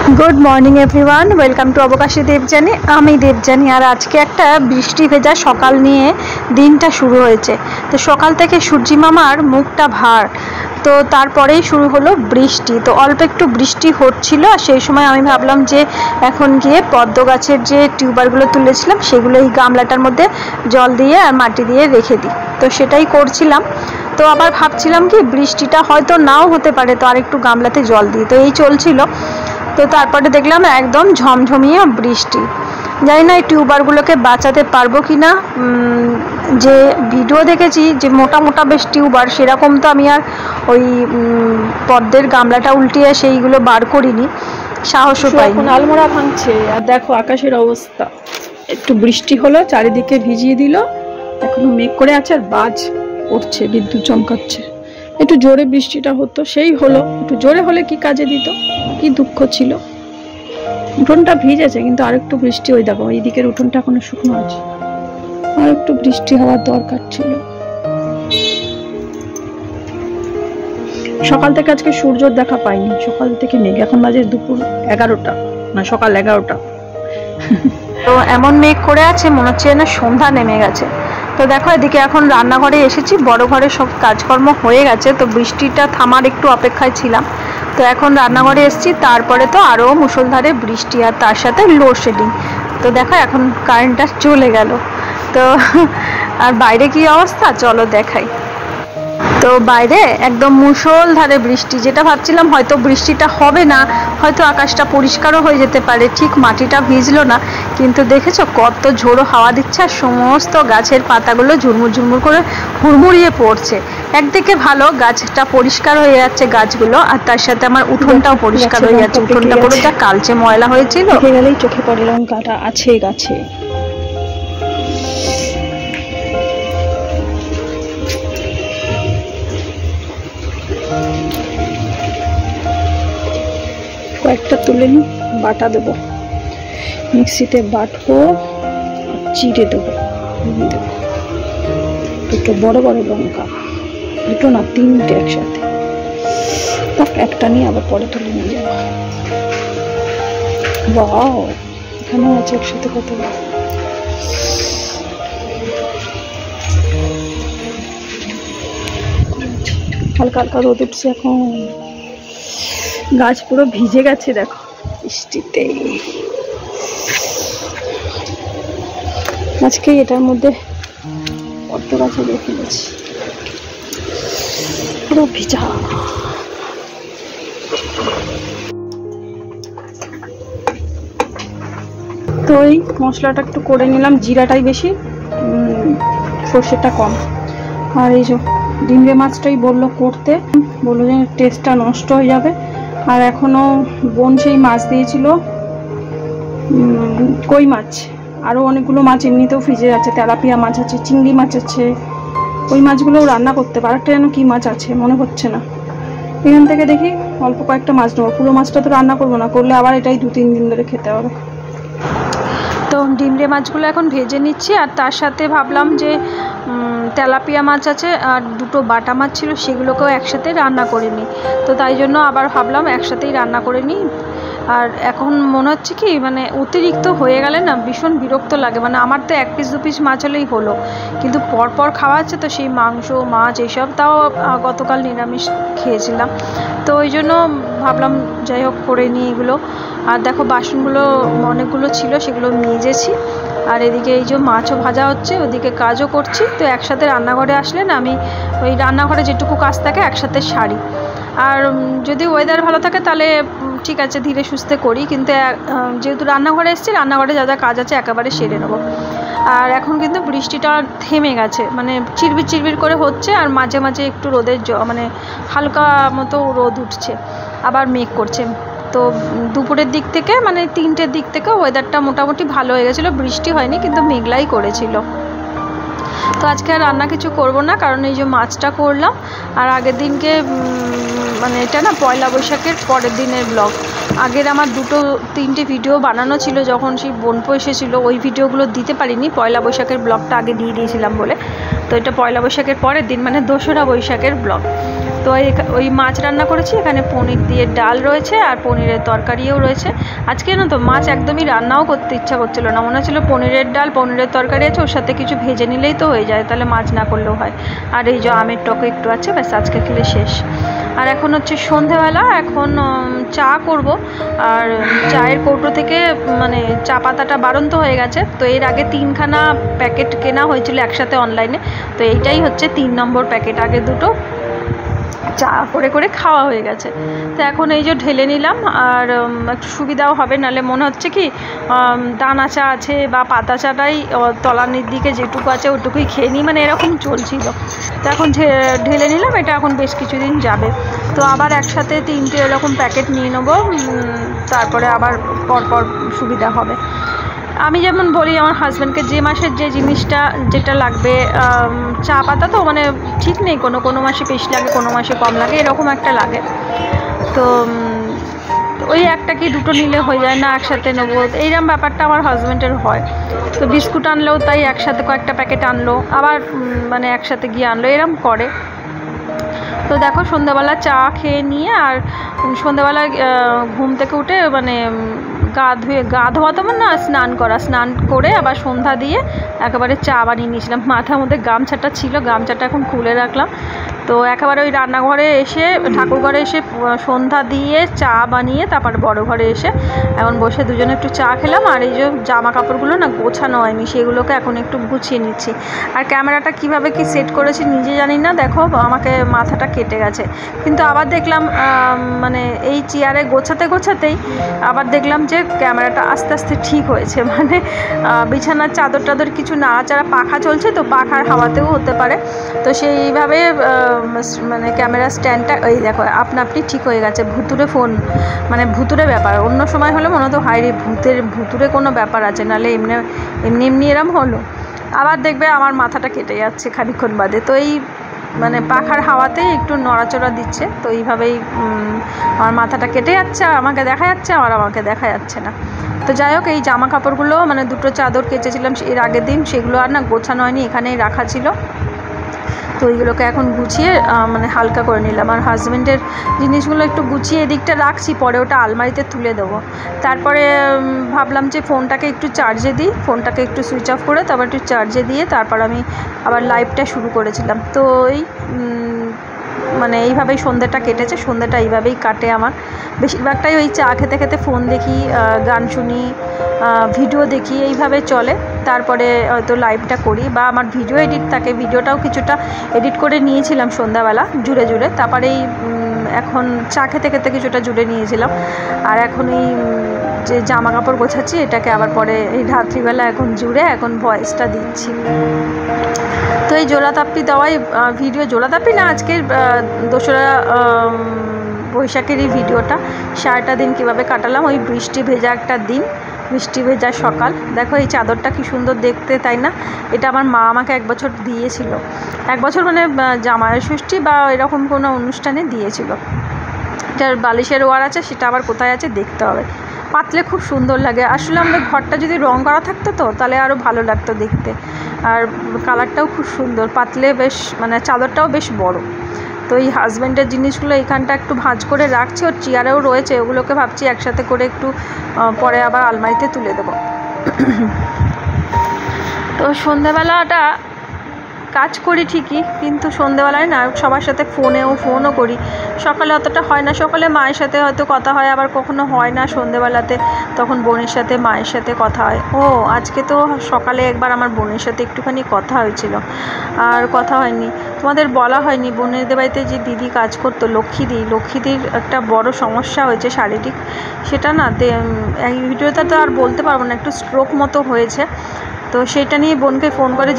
Good morning everyone welcome to अवकाशी देवजानी आमी देवजानी और आज के एक बृष्टि भेजा सकाल निये दिनटा शुरू होयेछे। तो सकाल थेके सूर्यी मामार मुखटा भार तो तारपरेई शुरू हलो बृष्टि। तो अल्प एकटू बृष्टि होच्छिलो सेई समय आमी भाबलाम जे एखन गिये पद्म गाछेर जे टिउबारगुलो तुलेछिलाम सेगुलो एई गामलाटार मध्ये जल दिये आर माटी दिये रेखे दिई। तो सेटाई करछिलाम। तो आबार भाबछिलाम कि बृष्टिटा हयतो नाओ होते पारे, तो आरेकटू गामलाते जल दिई। तो एई चलछिलो। तो तारपरे देखलाम एकदम झमझमिया बृष्टि। जानि ना टिउबारगुलोके बाँचाते पारबो किना। जे भिडियो देखेछि जे मोटा मोटा बेश टिउबार सेरकम तो आमि आर ओई पद्मेर गामलाटा उल्टिये सेइगुलो बार करिनि, साहसও পাইনি। এখন আলমোড়া ভাঙছে আর দেখো আকাশের অবস্থা। একটু বৃষ্টি হলো, চারিদিকে ভিজিয়ে দিল, এখনো মেঘ করে আছে আর বাজ উঠছে, বিদ্যুৎ চমকাচ্ছে। একটু জোরে বৃষ্টিটা হতো সেই হলো, একটু জোরে হলে কি কাজে দিত, কি দুঃখ ছিল। উঠোনটা ভিজেছে কিন্তু আরেকটু বৃষ্টি, ওই দেখো এই দিকের উঠোনটা এখনো শুকনো আছে, আর একটু বৃষ্টি হওয়ার দরকার ছিল। সকাল থেকে আজকে সূর্যর দেখা পাইনি, সকাল থেকে মেঘ। এখন বাজে দুপুর 11টা, না সকাল 11টা। তো এমন মেঘ করে আছে মনে হচ্ছে না সন্ধ্যা নেমে গেছে। তো দেখো এদিকে এখন রান্নাঘরে এসেছি, বড় ঘরে সব কাজকর্ম হয়ে গেছে। তো বৃষ্টিটা থামার একটু অপেক্ষায় ছিলাম। তো এখন রান্নাঘরে এসেছি, তারপরে তো আরও মুষলধারে বৃষ্টি আর তার সাথে লোডশেডিং। তো দেখো এখন কারেন্টটা চলে গেল। তো আর বাইরে কি অবস্থা চলো দেখাই। তো বাইরে একদম মুষলধারে বৃষ্টি, যেটা ভাবছিলাম হয়তো বৃষ্টিটা হবে না, হয়তো আকাশটা পরিষ্কারও হয়ে যেতে পারে, ঠিক মাটিটা ভিজলো না। কিন্তু দেখেছো কত ঝোড়ো হাওয়া দিচ্ছে আর সমস্ত গাছের পাতাগুলো ঝুরমুর ঝুরমুর করে হুড়মুড়িয়ে পড়ছে। একদিকে ভালো, গাছটা পরিষ্কার হয়ে যাচ্ছে গাছগুলো, আর তার সাথে আমার উঠোনটাও পরিষ্কার হয়ে যাচ্ছে। উঠোনটা পুরো যা কালচে ময়লা হয়েছিল, গেলেই চোখে পড়ে লঙ্কাটা আছে গাছে। কয়েকটা তুলে নি, বাটা দেবো, মিক্সিতে বাটবো, চিড়ে দেবো, দুটো বড় বড় লঙ্কা, দুটো না তিনটে একসাথে, একটা নিয়ে আবার পরে তুলে নিয়ে যাবো। বাও, এখানেও আছে একসাথে কত। হালকা হালকা রোদ উঠছে এখন, গাছ পুরো ভিজে গেছে দেখো বৃষ্টিতে। আজকে এটার মধ্যে পদ্ম গাছে রেখে গেছি, পুরো ভিজা। তো এই মশলাটা একটু করে নিলাম, জিরাটাই বেশি, সর্ষেটা কম। আর এই যে ডিমরে মাছটাই বললো করতে, বললো যে টেস্টটা নষ্ট হয়ে যাবে। আর এখনো বোন সেই মাছ দিয়েছিল, কই মাছ, আরও অনেকগুলো মাছ এমনিতেও ফ্রিজে আছে, তেলাপিয়া মাছ আছে, চিংড়ি মাছ আছে। ওই মাছগুলোও রান্না করতে পারে। একটা যেন কী মাছ আছে মনে হচ্ছে না। এখান থেকে দেখি অল্প কয়েকটা মাছ নেবো, পুরো মাছটা তো রান্না করবো না, করলে আবার এটাই 2-3 দিন ধরে খেতে হবে। তো ডিমরে মাছগুলো এখন ভেজে নিচ্ছি, আর তার সাথে ভাবলাম যে তেলাপিয়া মাছ আছে আর দুটো বাটা মাছ ছিল, সেগুলোকেও একসাথে রান্না করে নিই। তো তাই জন্য আবার ভাবলাম একসাথেই রান্না করে নিই। আর এখন মনে হচ্ছে কি মানে অতিরিক্ত হয়ে গেলে না ভীষণ বিরক্ত লাগে। মানে আমার তো 1 পিস 2 পিস মাছ হলেই হলো, কিন্তু পরপর খাওয়া হচ্ছে তো সেই মাংস মাছ এইসব, তাও গতকাল নিরামিষ খেয়েছিলাম। তো ওই জন্য ভাবলাম যাই হোক করে নিই এগুলো। আর দেখো বাসনগুলো অনেকগুলো ছিল, সেগুলো মেজেছি। আর এদিকে এই যে মাছও ভাজা হচ্ছে, ওদিকে কাজও করছি। তো একসাথে রান্নাঘরে আসলে না আমি ওই রান্নাঘরে যেটুকু কাজ থাকে একসাথে সারি। আর যদি ওয়েদার ভালো থাকে তাহলে ঠিক আছে ধীরে সুস্থে করি, কিন্তু যেহেতু রান্নাঘরে এসেছি, রান্নাঘরে যা যা কাজ আছে একেবারে সেরে নেবো। আর এখন কিন্তু বৃষ্টিটা থেমে গেছে, মানে চিরবির চিরবির করে হচ্ছে, আর মাঝে মাঝে একটু রোদের মানে হালকা মতো রোদ উঠছে, আবার মেঘ করছে। তো দুপুরের দিক থেকে মানে 3টের দিক থেকে ওয়েদারটা মোটামুটি ভালো হয়ে গেছিলো, বৃষ্টি হয়নি কিন্তু মেঘলাই করেছিল। তো আজকে আর রান্না কিছু করব না, কারণ এই যে মাছটা করলাম। আর আগের দিনকে মানে এটা না পয়লা বৈশাখের পরের দিনের ব্লগ। আগের আমার 2-3টে ভিডিও বানানো ছিল, যখন সেই বোনপো এসেছিল ওই ভিডিওগুলো দিতে পারিনি, পয়লা বৈশাখের ব্লগটা আগে দিয়ে দিয়েছিলাম বলে। তো এটা পয়লা বৈশাখের পরের দিন, মানে 2রা বৈশাখের ব্লগ। তো ওই মাছ রান্না করেছি, এখানে পনির দিয়ে ডাল রয়েছে আর পনিরের তরকারিও রয়েছে। আজকে না তো মাছ একদমই রান্নাও করতে ইচ্ছা করছিল না, মনে হচ্ছিলো পনিরের ডাল পনিরের তরকারি আছে, ওর সাথে কিছু ভেজে নিলেই তো হয়ে যায়, তাহলে মাছ না করলেও হয়। আর এই যে আমের টক একটু আছে, ব্যাস আজকে খেলে শেষ। আর এখন হচ্ছে সন্ধেবেলা, এখন চা করব। আর চায়ের কৌটো থেকে মানে চা পাতাটা বাড়ন্ত হয়ে গেছে, তো এর আগে 3খানা প্যাকেট কেনা হয়েছিল একসাথে অনলাইনে, তো এইটাই হচ্ছে 3 নম্বর প্যাকেট। আগে দুটো চা করে করে খাওয়া হয়ে গেছে, তো এখন এই যে ঢেলে নিলাম। আর একটু সুবিধাও হবে, নাহলে মনে হচ্ছে কি দানা চা আছে বা পাতা চাটাই তলানির দিকে যেটুকু আছে ওটুকুই খেয়ে নিই, মানে এরকম চলছিল। তো এখন ঢেলে নিলাম, এটা এখন বেশ কিছুদিন যাবে। তো আবার একসাথে 3টে এরকম প্যাকেট নিয়ে নেবো, তারপরে আবার পরপর সুবিধা হবে। আমি যেমন বলি আমার হাজব্যান্ডকে যে মাসের যে জিনিসটা যেটা লাগবে, চা পাতা তো মানে ঠিক নেই, কোনো মাসে বেশি লাগে, কোনো মাসে কম লাগে, এরকম একটা লাগে। তো ওই একটা কি দুটো নিলে হয়ে যায় না, একসাথে নেবো, এইরকম ব্যাপারটা আমার হাজব্যান্ডের হয়। তো বিস্কুট আনলেও তাই একসাথে কয়েকটা প্যাকেট আনলো, আবার মানে একসাথে গিয়ে আনলো, এরকম করে। তো দেখো সন্ধ্যাবেলা চা খেয়ে নিয়ে, আর সন্ধ্যাবেলা ঘুম থেকে উঠে মানে গা ধোয়া তো না, স্নান করে আবার সন্ধ্যা দিয়ে একেবারে চা বানিয়ে নিয়েছিলাম। মাথার মধ্যে গামছাটা ছিল, গামছাটা এখন খুলে রাখলাম। তো একেবারে ওই রান্নাঘরে এসে ঠাকুর ঘরে এসে সন্ধ্যা দিয়ে চা বানিয়ে তারপর বড় ঘরে এসে এখন বসে দুজনে একটু চা খেলাম। আর এই যে জামা কাপড়গুলো না গোছানো হয়নি, সেগুলোকে এখন একটু গুছিয়ে নিচ্ছি। আর ক্যামেরাটা কিভাবে কি সেট করেছি নিজে জানি না, দেখো আমাকে মাথাটা কেটে গেছে। কিন্তু আবার দেখলাম মানে এই চেয়ারে গোছাতেই আবার দেখলাম যে ক্যামেরাটা আস্তে আস্তে ঠিক হয়েছে, মানে বিছানার চাদর টাদর কিছু নাড়াচাড়া, পাখা চলছে তো পাখার হাওয়াতেও হতে পারে। তো সেইভাবে মানে ক্যামেরা স্ট্যান্ডটা এই দেখো আপনা আপনি ঠিক হয়ে গেছে। ভুতুরে ফোন, মানে ভুতুরে ব্যাপার, অন্য সময় হলে মনে হতো হায় রে ভুতুরে কোনো ব্যাপার আছে, নাহলে এমনি এরম হলো। আবার দেখবে আমার মাথাটা কেটে যাচ্ছে খানিক্ষণ বাদে। তো এই মানে পাখার হাওয়াতেই একটু নড়াচড়া দিচ্ছে, তো এইভাবেই আমার মাথাটা কেটে যাচ্ছে, আর আমাকে দেখা যাচ্ছে, আর আমাকে দেখা যাচ্ছে না। তো যাই হোক, এই জামা কাপড়গুলো মানে দুটো চাদর কেচেছিলাম এর আগের দিন, সেগুলো আর না গোছানো হয়নি, এখানেই রাখা ছিল। তো এইগুলোকে এখন গুছিয়ে মানে হালকা করে নিলাম। আর হাজব্যান্ডের জিনিসগুলো একটু গুছিয়ে এদিকটা রাখছি, পরে ওটা আলমারিতে তুলে দেবো। তারপরে ভাবলাম যে ফোনটাকে একটু চার্জে দিই, ফোনটাকে একটু সুইচ অফ করে তারপর একটু চার্জে দিয়ে তারপর আমি আবার লাইভটা শুরু করেছিলাম। তো এই মানে এইভাবেই সন্ধ্যাটা কেটেছে, সন্ধ্যাটা এইভাবেই কাটে আমার। বেশিরভাগটাই ওই চা খেতে খেতে ফোন দেখি, গান শুনি, ভিডিও দেখি, এইভাবে চলে। তারপরে হয়তো লাইভটা করি, বা আমার ভিডিও এডিট থাকে, ভিডিওটাও কিছুটা এডিট করে নিয়েছিলাম সন্ধ্যাবেলা জুড়ে তারপরেই এখন চা খেতে খেতে কিছুটা জুড়ে নিয়েছিলাম। আর এখন এই যে জামা কাপড় গোছাচ্ছি, এটাকে আবার পরে এই রাত্রিবেলা এখন জুড়ে এখন ভয়েসটা দিচ্ছি। তো এই জোড়াতাপ্পি দেওয়াই ভিডিও, জোড়াতাপ্পি না, আজকের 2রা বৈশাখের এই ভিডিওটা। সারাটা দিন কীভাবে কাটালাম, ওই বৃষ্টি ভেজা একটা দিন, বৃষ্টি ভেজা সকাল। দেখো এই চাদরটা কি সুন্দর দেখতে, তাই না? এটা আমার মা আমাকে 1 বছর দিয়েছিল, 1 বছর মানে জামাই ষষ্ঠী বা এরকম কোনো অনুষ্ঠানে দিয়েছিল। এটার বালিশের ওয়ার আছে, সেটা আবার কোথায় আছে দেখতে হবে। পাতলে খুব সুন্দর লাগে। আসলে আমাদের ঘরটা যদি রং করা থাকতো তো তাহলে আরও ভালো লাগতো দেখতে, আর কালারটাও খুব সুন্দর, পাতলে বেশ মানে চাদরটাও বেশ বড়। তো এই হাজব্যান্ডের জিনিসগুলো এখানটা একটু ভাঁজ করে রাখছি, ওর চেয়ারেও রয়েছে, ওগুলোকে ভাবছি একসাথে করে একটু পরে আবার আলমারিতে তুলে দেবো। তো সন্ধ্যাবেলাটা কাজ করি ঠিকই, কিন্তু সন্ধ্যেবেলায় না সবার সাথে ফোনও করি। সকালে অতটা হয় না, সকালে মায়ের সাথে হয়তো কথা হয়, আবার কখনো হয় না সন্ধ্যেবেলাতে, তখন বোনের সাথে মায়ের সাথে কথা হয়। আজকে তো সকালে একবার আমার বোনের সাথে একটুখানি কথা হয়েছিল, আর কথা হয়নি। তোমাদের বলা হয়নি, বোনেদের বাড়িতে যে দিদি কাজ করতো, লক্ষ্মীদির একটা বড় সমস্যা হয়েছে শারীরিক, সেটা না এই ভিডিওতে তো আর বলতে পারবো না, একটু স্ট্রোক মতো হয়েছে। তো সেটা নিয়ে বোনকে ফোন করে